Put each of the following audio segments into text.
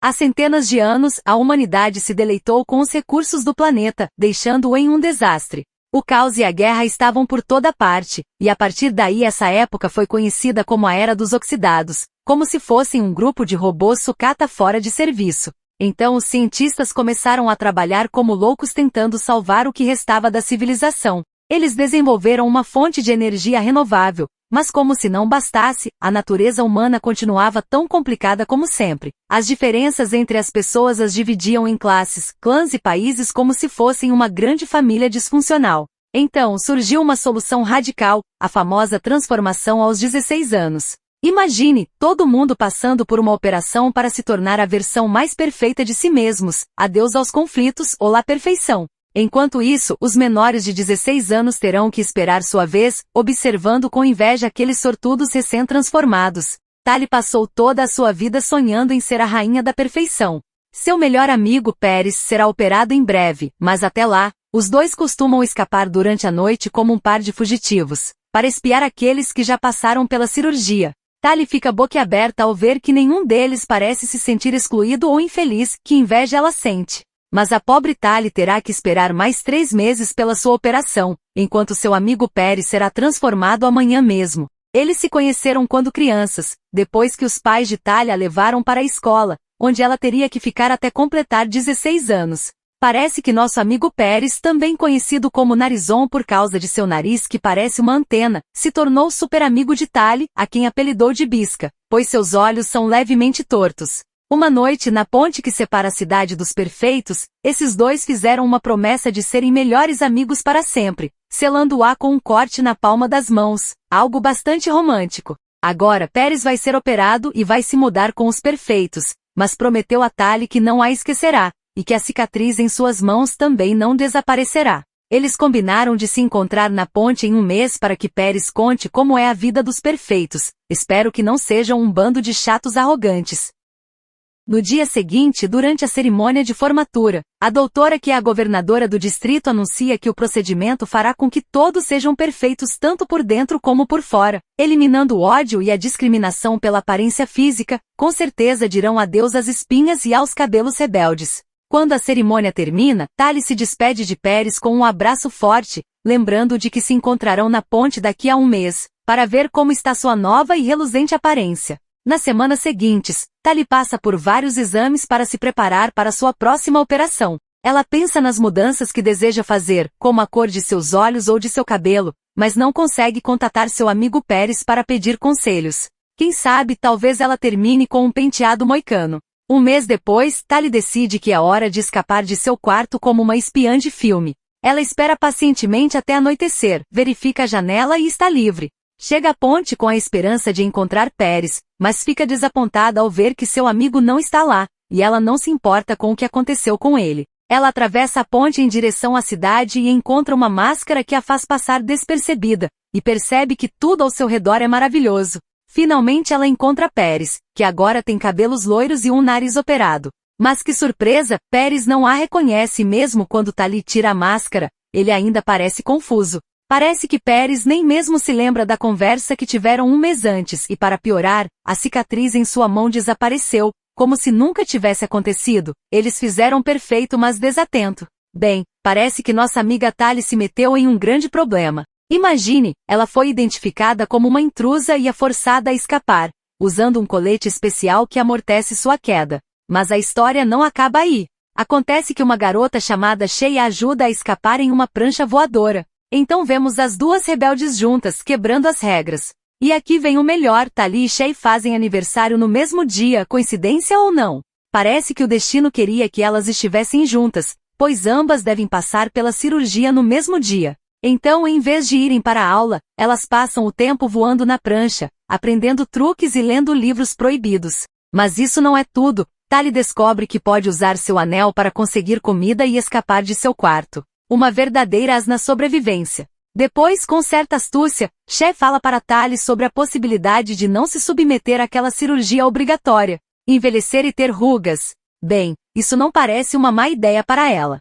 Há centenas de anos, a humanidade se deleitou com os recursos do planeta, deixando-o em um desastre. O caos e a guerra estavam por toda parte, e a partir daí essa época foi conhecida como a Era dos Oxidados, como se fossem um grupo de robôs sucata fora de serviço. Então os cientistas começaram a trabalhar como loucos tentando salvar o que restava da civilização. Eles desenvolveram uma fonte de energia renovável, mas como se não bastasse, a natureza humana continuava tão complicada como sempre. As diferenças entre as pessoas as dividiam em classes, clãs e países como se fossem uma grande família disfuncional. Então surgiu uma solução radical, a famosa transformação aos 16 anos. Imagine, todo mundo passando por uma operação para se tornar a versão mais perfeita de si mesmos, adeus aos conflitos, olá perfeição. Enquanto isso, os menores de 16 anos terão que esperar sua vez, observando com inveja aqueles sortudos recém-transformados. Tali passou toda a sua vida sonhando em ser a rainha da perfeição. Seu melhor amigo, Pérez, será operado em breve, mas até lá, os dois costumam escapar durante a noite como um par de fugitivos, para espiar aqueles que já passaram pela cirurgia. Tali fica boquiaberta ao ver que nenhum deles parece se sentir excluído ou infeliz, que inveja ela sente. Mas a pobre Tali terá que esperar mais 3 meses pela sua operação, enquanto seu amigo Pérez será transformado amanhã mesmo. Eles se conheceram quando crianças, depois que os pais de Tali a levaram para a escola, onde ela teria que ficar até completar 16 anos. Parece que nosso amigo Pérez, também conhecido como Narizon por causa de seu nariz que parece uma antena, se tornou super amigo de Tali, a quem apelidou de Bisca, pois seus olhos são levemente tortos. Uma noite na ponte que separa a cidade dos perfeitos, esses dois fizeram uma promessa de serem melhores amigos para sempre, selando-a com um corte na palma das mãos, algo bastante romântico. Agora Pérez vai ser operado e vai se mudar com os perfeitos, mas prometeu a Tali que não a esquecerá, e que a cicatriz em suas mãos também não desaparecerá. Eles combinaram de se encontrar na ponte em um mês para que Pérez conte como é a vida dos perfeitos. Espero que não sejam um bando de chatos arrogantes. No dia seguinte, durante a cerimônia de formatura, a doutora que é a governadora do distrito anuncia que o procedimento fará com que todos sejam perfeitos tanto por dentro como por fora, eliminando o ódio e a discriminação pela aparência física. Com certeza dirão adeus às espinhas e aos cabelos rebeldes. Quando a cerimônia termina, Tali se despede de Pérez com um abraço forte, lembrando de que se encontrarão na ponte daqui a um mês, para ver como está sua nova e reluzente aparência. Nas semanas seguintes, Tali passa por vários exames para se preparar para sua próxima operação. Ela pensa nas mudanças que deseja fazer, como a cor de seus olhos ou de seu cabelo, mas não consegue contatar seu amigo Pérez para pedir conselhos. Quem sabe talvez ela termine com um penteado moicano. Um mês depois, Tali decide que é hora de escapar de seu quarto como uma espiã de filme. Ela espera pacientemente até anoitecer, verifica a janela e está livre. Chega à ponte com a esperança de encontrar Pérez, mas fica desapontada ao ver que seu amigo não está lá, e ela não se importa com o que aconteceu com ele. Ela atravessa a ponte em direção à cidade e encontra uma máscara que a faz passar despercebida, e percebe que tudo ao seu redor é maravilhoso. Finalmente ela encontra Pérez, que agora tem cabelos loiros e um nariz operado. Mas que surpresa, Pérez não a reconhece mesmo quando Tali tira a máscara, ele ainda parece confuso. Parece que Pérez nem mesmo se lembra da conversa que tiveram um mês antes e, para piorar, a cicatriz em sua mão desapareceu, como se nunca tivesse acontecido. Eles fizeram perfeito mas desatento. Bem, parece que nossa amiga Tali se meteu em um grande problema. Imagine, ela foi identificada como uma intrusa e é forçada a escapar, usando um colete especial que amortece sua queda. Mas a história não acaba aí. Acontece que uma garota chamada Shei a ajuda a escapar em uma prancha voadora. Então vemos as duas rebeldes juntas, quebrando as regras. E aqui vem o melhor, Tali e Shei fazem aniversário no mesmo dia, coincidência ou não? Parece que o destino queria que elas estivessem juntas, pois ambas devem passar pela cirurgia no mesmo dia. Então, em vez de irem para a aula, elas passam o tempo voando na prancha, aprendendo truques e lendo livros proibidos. Mas isso não é tudo. Tali descobre que pode usar seu anel para conseguir comida e escapar de seu quarto. Uma verdadeira asna sobrevivência. Depois, com certa astúcia, Shei fala para Tali sobre a possibilidade de não se submeter àquela cirurgia obrigatória, envelhecer e ter rugas. Bem, isso não parece uma má ideia para ela.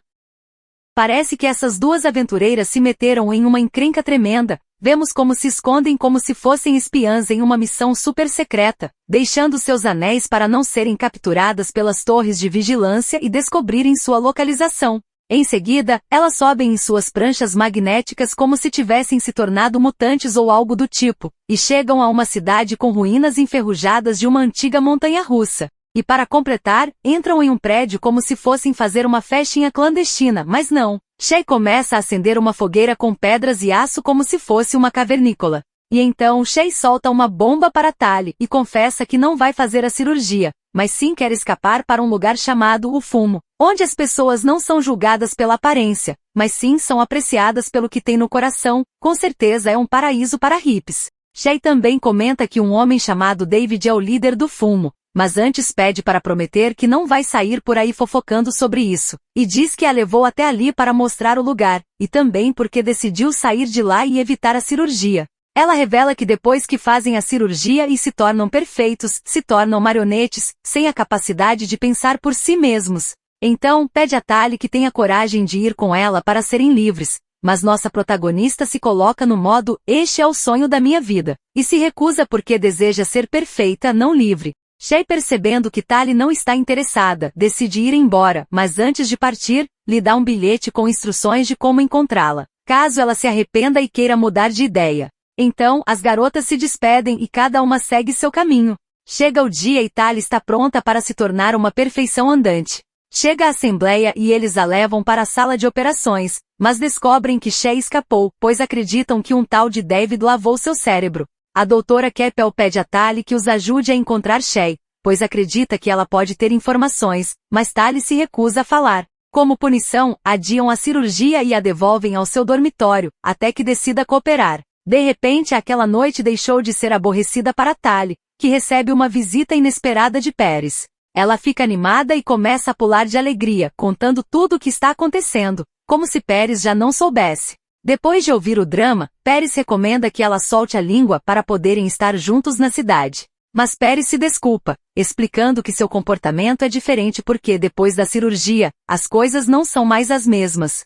Parece que essas duas aventureiras se meteram em uma encrenca tremenda. Vemos como se escondem como se fossem espiãs em uma missão super secreta, deixando seus anéis para não serem capturadas pelas torres de vigilância e descobrirem sua localização. Em seguida, elas sobem em suas pranchas magnéticas como se tivessem se tornado mutantes ou algo do tipo, e chegam a uma cidade com ruínas enferrujadas de uma antiga montanha-russa. E para completar, entram em um prédio como se fossem fazer uma festinha clandestina, mas não. Shay começa a acender uma fogueira com pedras e aço como se fosse uma cavernícola. E então Shay solta uma bomba para Tali e confessa que não vai fazer a cirurgia, mas sim quer escapar para um lugar chamado O Fumo, onde as pessoas não são julgadas pela aparência, mas sim são apreciadas pelo que tem no coração. Com certeza é um paraíso para hippies. Shay também comenta que um homem chamado David é o líder do Fumo, mas antes pede para prometer que não vai sair por aí fofocando sobre isso, e diz que a levou até ali para mostrar o lugar, e também porque decidiu sair de lá e evitar a cirurgia. Ela revela que depois que fazem a cirurgia e se tornam perfeitos, se tornam marionetes, sem a capacidade de pensar por si mesmos. Então, pede a Tali que tenha coragem de ir com ela para serem livres, mas nossa protagonista se coloca no modo "este é o sonho da minha vida", e se recusa porque deseja ser perfeita, não livre. Shay, percebendo que Tali não está interessada, decide ir embora, mas antes de partir, lhe dá um bilhete com instruções de como encontrá-la, caso ela se arrependa e queira mudar de ideia. Então, as garotas se despedem e cada uma segue seu caminho. Chega o dia e Tali está pronta para se tornar uma perfeição andante. Chega a assembleia e eles a levam para a sala de operações, mas descobrem que Shay escapou, pois acreditam que um tal de David lavou seu cérebro. A doutora Keppel pede a Tali que os ajude a encontrar Shay, pois acredita que ela pode ter informações, mas Tali se recusa a falar. Como punição, adiam a cirurgia e a devolvem ao seu dormitório, até que decida cooperar. De repente, aquela noite deixou de ser aborrecida para Tali, que recebe uma visita inesperada de Paris. Ela fica animada e começa a pular de alegria, contando tudo o que está acontecendo, como se Paris já não soubesse. Depois de ouvir o drama, Paris recomenda que ela solte a língua para poderem estar juntos na cidade. Mas Paris se desculpa, explicando que seu comportamento é diferente porque depois da cirurgia, as coisas não são mais as mesmas.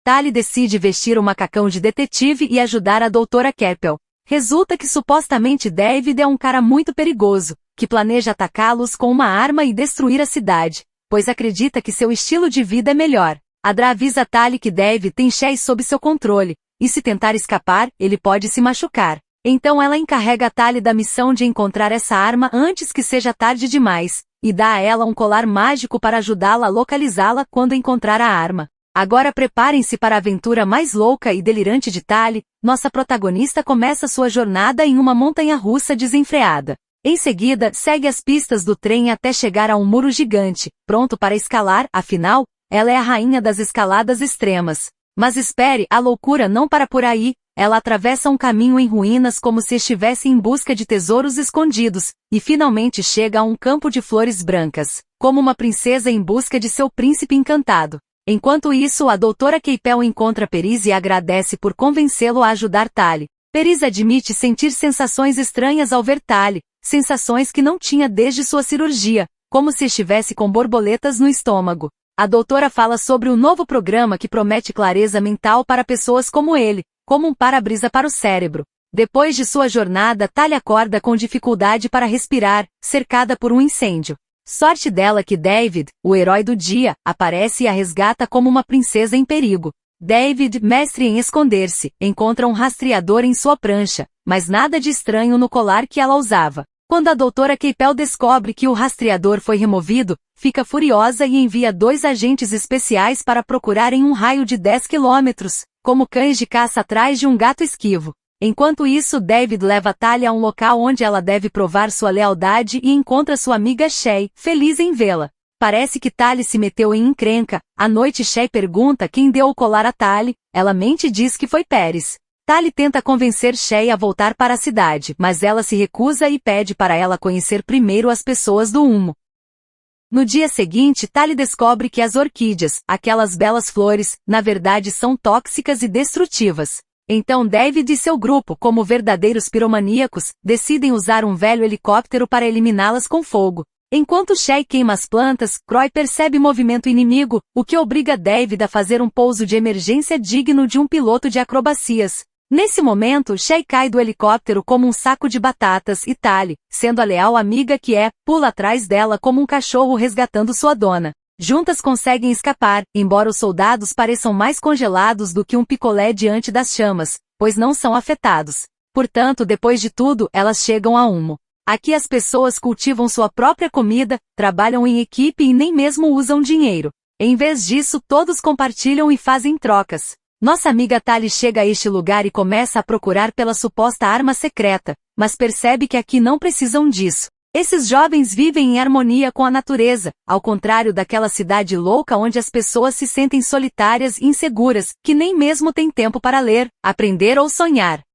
Tali decide vestir o macacão de detetive e ajudar a doutora Keppel. Resulta que supostamente David é um cara muito perigoso, que planeja atacá-los com uma arma e destruir a cidade, pois acredita que seu estilo de vida é melhor. Adra avisa Tali que David tem Shay sob seu controle, e se tentar escapar, ele pode se machucar. Então ela encarrega Tali da missão de encontrar essa arma antes que seja tarde demais, e dá a ela um colar mágico para ajudá-la a localizá-la quando encontrar a arma. Agora preparem-se para a aventura mais louca e delirante de Tali. Nossa protagonista começa sua jornada em uma montanha-russa desenfreada. Em seguida, segue as pistas do trem até chegar a um muro gigante, pronto para escalar, afinal, ela é a rainha das escaladas extremas. Mas espere, a loucura não para por aí. Ela atravessa um caminho em ruínas como se estivesse em busca de tesouros escondidos, e finalmente chega a um campo de flores brancas, como uma princesa em busca de seu príncipe encantado. Enquanto isso, a doutora Keppel encontra Paris e agradece por convencê-lo a ajudar Tali. Paris admite sentir sensações estranhas ao ver Tali, sensações que não tinha desde sua cirurgia, como se estivesse com borboletas no estômago. A doutora fala sobre o novo programa que promete clareza mental para pessoas como ele, como um para-brisa para o cérebro. Depois de sua jornada, Tali acorda com dificuldade para respirar, cercada por um incêndio. Sorte dela que David, o herói do dia, aparece e a resgata como uma princesa em perigo. David, mestre em esconder-se, encontra um rastreador em sua prancha, mas nada de estranho no colar que ela usava. Quando a doutora Keppel descobre que o rastreador foi removido, fica furiosa e envia 2 agentes especiais para procurar em um raio de 10 quilômetros, como cães de caça atrás de um gato esquivo. Enquanto isso, David leva Tali a um local onde ela deve provar sua lealdade e encontra sua amiga Shay, feliz em vê-la. Parece que Tali se meteu em encrenca. À noite, Shay pergunta quem deu o colar a Tali. Ela mente e diz que foi Paris. Tali tenta convencer Shay a voltar para a cidade, mas ela se recusa e pede para ela conhecer primeiro as pessoas do humo. No dia seguinte, Tali descobre que as orquídeas, aquelas belas flores, na verdade são tóxicas e destrutivas. Então David e seu grupo, como verdadeiros piromaníacos, decidem usar um velho helicóptero para eliminá-las com fogo. Enquanto Shay queima as plantas, Croy percebe movimento inimigo, o que obriga David a fazer um pouso de emergência digno de um piloto de acrobacias. Nesse momento, Shay cai do helicóptero como um saco de batatas e Tali, sendo a leal amiga que é, pula atrás dela como um cachorro resgatando sua dona. Juntas conseguem escapar, embora os soldados pareçam mais congelados do que um picolé diante das chamas, pois não são afetados. Portanto, depois de tudo, elas chegam a Humo. Aqui as pessoas cultivam sua própria comida, trabalham em equipe e nem mesmo usam dinheiro. Em vez disso, todos compartilham e fazem trocas. Nossa amiga Tali chega a este lugar e começa a procurar pela suposta arma secreta, mas percebe que aqui não precisam disso. Esses jovens vivem em harmonia com a natureza, ao contrário daquela cidade louca onde as pessoas se sentem solitárias e inseguras, que nem mesmo têm tempo para ler, aprender ou sonhar.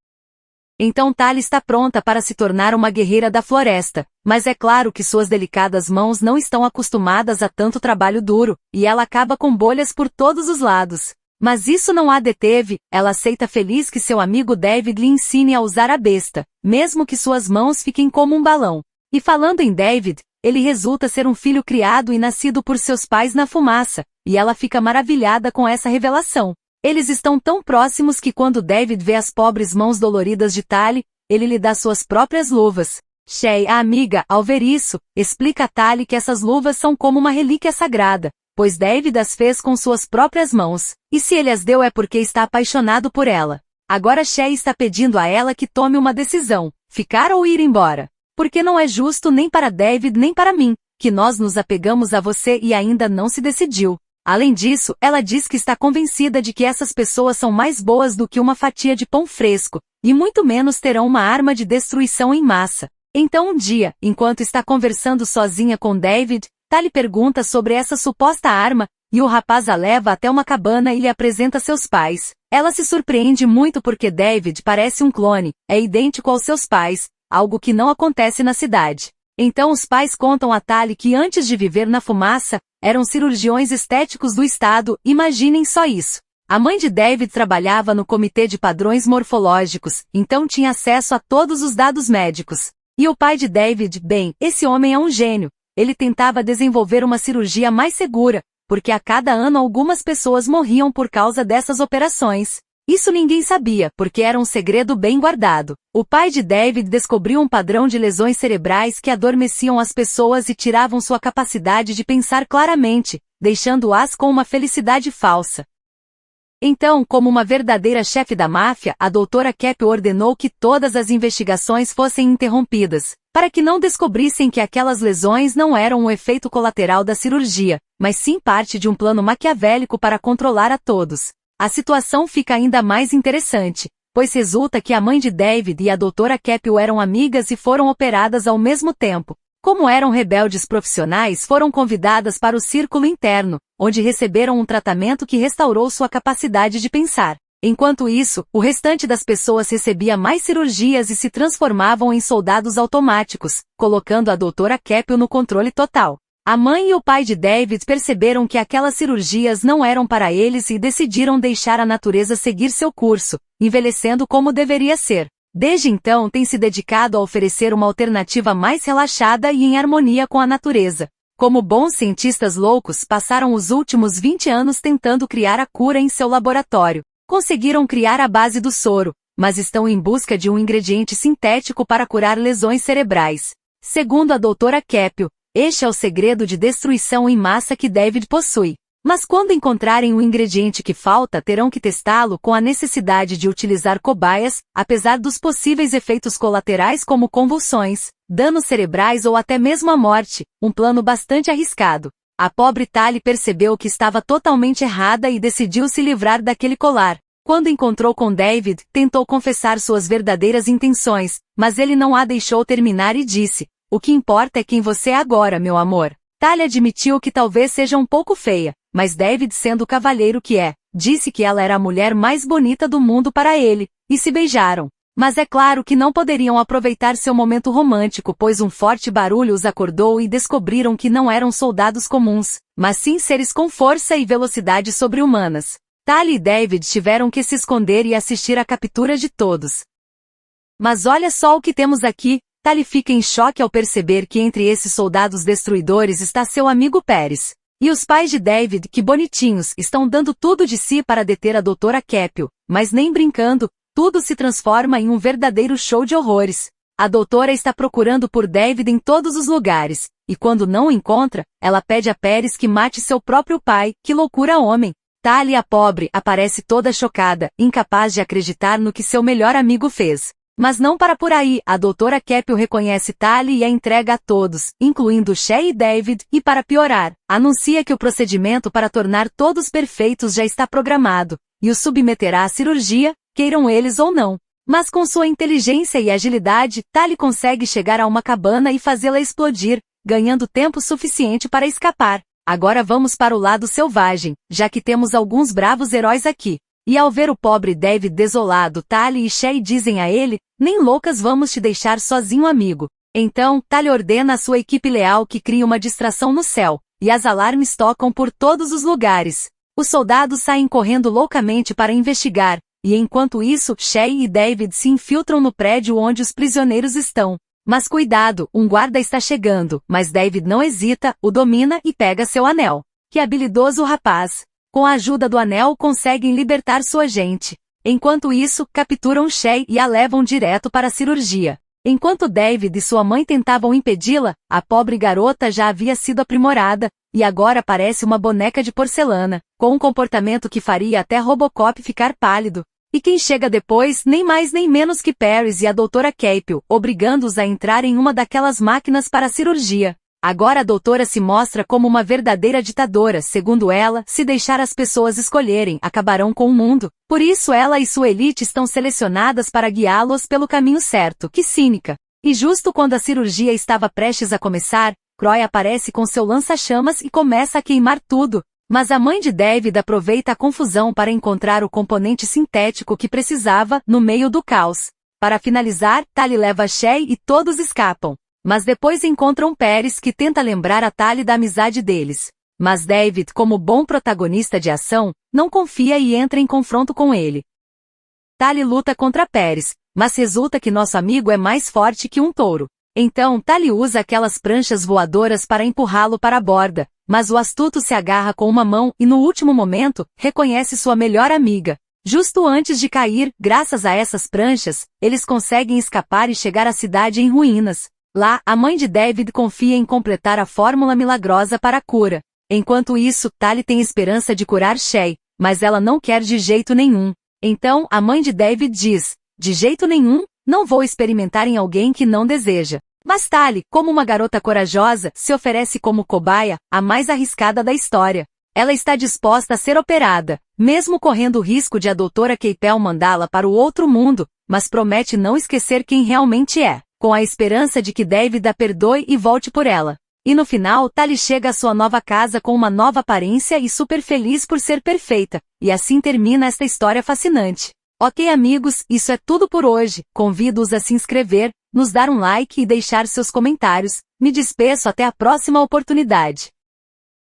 Então Tali está pronta para se tornar uma guerreira da floresta, mas é claro que suas delicadas mãos não estão acostumadas a tanto trabalho duro, e ela acaba com bolhas por todos os lados. Mas isso não a deteve, ela aceita feliz que seu amigo David lhe ensine a usar a besta, mesmo que suas mãos fiquem como um balão. E falando em David, ele resulta ser um filho criado e nascido por seus pais na fumaça, e ela fica maravilhada com essa revelação. Eles estão tão próximos que quando David vê as pobres mãos doloridas de Tali, ele lhe dá suas próprias luvas. Shay, a amiga, ao ver isso, explica a Tali que essas luvas são como uma relíquia sagrada, pois David as fez com suas próprias mãos, e se ele as deu é porque está apaixonado por ela. Agora Shay está pedindo a ela que tome uma decisão, ficar ou ir embora. Porque não é justo nem para David nem para mim, que nós nos apegamos a você e ainda não se decidiu. Além disso, ela diz que está convencida de que essas pessoas são mais boas do que uma fatia de pão fresco, e muito menos terão uma arma de destruição em massa. Então um dia, enquanto está conversando sozinha com David, Tali pergunta sobre essa suposta arma, e o rapaz a leva até uma cabana e lhe apresenta seus pais. Ela se surpreende muito porque David parece um clone, é idêntico aos seus pais, algo que não acontece na cidade. Então os pais contam a Tali que antes de viver na fumaça, eram cirurgiões estéticos do estado, imaginem só isso. A mãe de David trabalhava no Comitê de Padrões Morfológicos, então tinha acesso a todos os dados médicos. E o pai de David, bem, esse homem é um gênio. Ele tentava desenvolver uma cirurgia mais segura, porque a cada ano algumas pessoas morriam por causa dessas operações. Isso ninguém sabia, porque era um segredo bem guardado. O pai de David descobriu um padrão de lesões cerebrais que adormeciam as pessoas e tiravam sua capacidade de pensar claramente, deixando-as com uma felicidade falsa. Então, como uma verdadeira chefe da máfia, a doutora Cap ordenou que todas as investigações fossem interrompidas, para que não descobrissem que aquelas lesões não eram um efeito colateral da cirurgia, mas sim parte de um plano maquiavélico para controlar a todos. A situação fica ainda mais interessante, pois resulta que a mãe de David e a doutora Capel eram amigas e foram operadas ao mesmo tempo. Como eram rebeldes profissionais, foram convidadas para o círculo interno, onde receberam um tratamento que restaurou sua capacidade de pensar. Enquanto isso, o restante das pessoas recebia mais cirurgias e se transformavam em soldados automáticos, colocando a doutora Capel no controle total. A mãe e o pai de David perceberam que aquelas cirurgias não eram para eles e decidiram deixar a natureza seguir seu curso, envelhecendo como deveria ser. Desde então tem se dedicado a oferecer uma alternativa mais relaxada e em harmonia com a natureza. Como bons cientistas loucos, passaram os últimos 20 anos tentando criar a cura em seu laboratório. Conseguiram criar a base do soro, mas estão em busca de um ingrediente sintético para curar lesões cerebrais. Segundo a doutora Capel, este é o segredo de destruição em massa que David possui. Mas quando encontrarem o ingrediente que falta, terão que testá-lo com a necessidade de utilizar cobaias, apesar dos possíveis efeitos colaterais como convulsões, danos cerebrais ou até mesmo a morte, um plano bastante arriscado. A pobre Tali percebeu que estava totalmente errada e decidiu se livrar daquele colar. Quando encontrou com David, tentou confessar suas verdadeiras intenções, mas ele não a deixou terminar e disse: "O que importa é quem você é agora, meu amor." Tali admitiu que talvez seja um pouco feia, mas David, sendo o cavalheiro que é, disse que ela era a mulher mais bonita do mundo para ele, e se beijaram. Mas é claro que não poderiam aproveitar seu momento romântico, pois um forte barulho os acordou e descobriram que não eram soldados comuns, mas sim seres com força e velocidade sobre-humanas. Tali e David tiveram que se esconder e assistir à captura de todos. Mas olha só o que temos aqui, Tali fica em choque ao perceber que entre esses soldados destruidores está seu amigo Paris. E os pais de David, que bonitinhos, estão dando tudo de si para deter a doutora Capel, mas nem brincando, tudo se transforma em um verdadeiro show de horrores. A doutora está procurando por David em todos os lugares, e quando não o encontra, ela pede a Paris que mate seu próprio pai. Que loucura, homem! Tali, a pobre, aparece toda chocada, incapaz de acreditar no que seu melhor amigo fez. Mas não para por aí, a doutora Capel reconhece Tali e a entrega a todos, incluindo Shay e David, e para piorar, anuncia que o procedimento para tornar todos perfeitos já está programado, e os submeterá à cirurgia, queiram eles ou não. Mas com sua inteligência e agilidade, Tali consegue chegar a uma cabana e fazê-la explodir, ganhando tempo suficiente para escapar. Agora vamos para o lado selvagem, já que temos alguns bravos heróis aqui. E ao ver o pobre David desolado, Tali e Shay dizem a ele, nem loucas vamos te deixar sozinho, amigo. Então, Tali ordena à sua equipe leal que crie uma distração no céu, e as alarmes tocam por todos os lugares. Os soldados saem correndo loucamente para investigar, e enquanto isso, Shay e David se infiltram no prédio onde os prisioneiros estão. Mas cuidado, um guarda está chegando, mas David não hesita, o domina e pega seu anel. Que habilidoso rapaz! Com a ajuda do anel conseguem libertar sua gente. Enquanto isso, capturam Shay e a levam direto para a cirurgia. Enquanto David e sua mãe tentavam impedi-la, a pobre garota já havia sido aprimorada, e agora parece uma boneca de porcelana, com um comportamento que faria até Robocop ficar pálido. E quem chega depois, nem mais nem menos que Paris e a doutora Capel, obrigando-os a entrar em uma daquelas máquinas para a cirurgia. Agora a doutora se mostra como uma verdadeira ditadora, segundo ela, se deixar as pessoas escolherem, acabarão com o mundo. Por isso ela e sua elite estão selecionadas para guiá-los pelo caminho certo. Que cínica! E justo quando a cirurgia estava prestes a começar, Croy aparece com seu lança-chamas e começa a queimar tudo. Mas a mãe de David aproveita a confusão para encontrar o componente sintético que precisava, no meio do caos. Para finalizar, Tali leva Shay e todos escapam. Mas depois encontram Paris, que tenta lembrar a Tali da amizade deles. Mas David, como bom protagonista de ação, não confia e entra em confronto com ele. Tali luta contra Paris, mas resulta que nosso amigo é mais forte que um touro. Então Tali usa aquelas pranchas voadoras para empurrá-lo para a borda, mas o astuto se agarra com uma mão e no último momento, reconhece sua melhor amiga. Justo antes de cair, graças a essas pranchas, eles conseguem escapar e chegar à cidade em ruínas. Lá, a mãe de David confia em completar a fórmula milagrosa para a cura. Enquanto isso, Tali tem esperança de curar Shay, mas ela não quer de jeito nenhum. Então, a mãe de David diz, de jeito nenhum, não vou experimentar em alguém que não deseja. Mas Tali, como uma garota corajosa, se oferece como cobaia, a mais arriscada da história. Ela está disposta a ser operada, mesmo correndo o risco de a doutora Capel mandá-la para o outro mundo, mas promete não esquecer quem realmente é, com a esperança de que David a perdoe e volte por ela. E no final, Tali chega à sua nova casa com uma nova aparência e super feliz por ser perfeita, e assim termina esta história fascinante. Ok, amigos, isso é tudo por hoje. Convido-os a se inscrever, nos dar um like e deixar seus comentários. Me despeço até a próxima oportunidade.